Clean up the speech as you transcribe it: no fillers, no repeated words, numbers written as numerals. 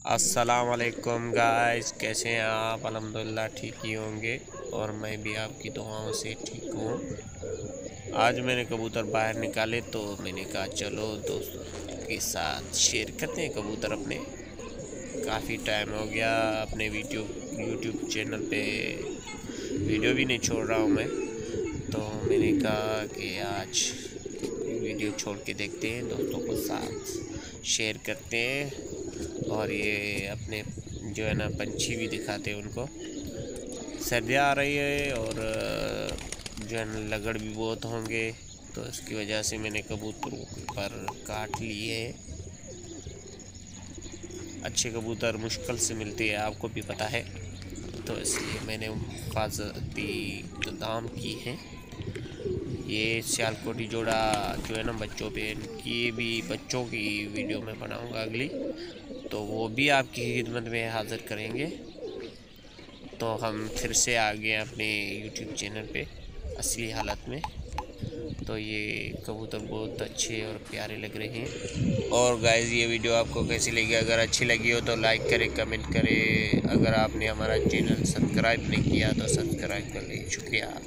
अस्सलाम वालेकुम गाइस, कैसे हैं आप? अल्हम्दुलिल्लाह ठीक ही होंगे और मैं भी आपकी दुआओं से ठीक हूँ। आज मैंने कबूतर बाहर निकाले तो मैंने कहा चलो दोस्तों के साथ शेयर करते हैं कबूतर अपने। काफ़ी टाइम हो गया अपने यूट्यूब चैनल पे वीडियो भी नहीं छोड़ रहा हूँ मैं, तो मैंने कहा कि आज वीडियो छोड़ के देखते हैं, दोस्तों को साथ शेयर करते हैं और ये अपने जो है ना पंछी भी दिखाते हैं उनको। सर्दियाँ आ रही है और जो है ना लगड़ भी बहुत होंगे, तो इसकी वजह से मैंने कबूतरों पर काट लिए हैं। अच्छे कबूतर मुश्किल से मिलते हैं, आपको भी पता है, तो इसलिए मैंने हिफाजती इक़दाम की हैं। ये सियालकोटी जोड़ा जो है ना बच्चों पे, इनकी भी बच्चों की वीडियो में बनाऊंगा अगली, तो वो भी आपकी खिदमत में हाज़िर करेंगे। तो हम फिर से आ गए अपने यूट्यूब चैनल पे असली हालत में। तो ये कबूतर बहुत अच्छे और प्यारे लग रहे हैं। और गाइस, ये वीडियो आपको कैसी लगी? अगर अच्छी लगी हो तो लाइक करें, कमेंट करें। अगर आपने हमारा चैनल सब्सक्राइब नहीं किया तो सब्सक्राइब कर लें। शुक्रिया।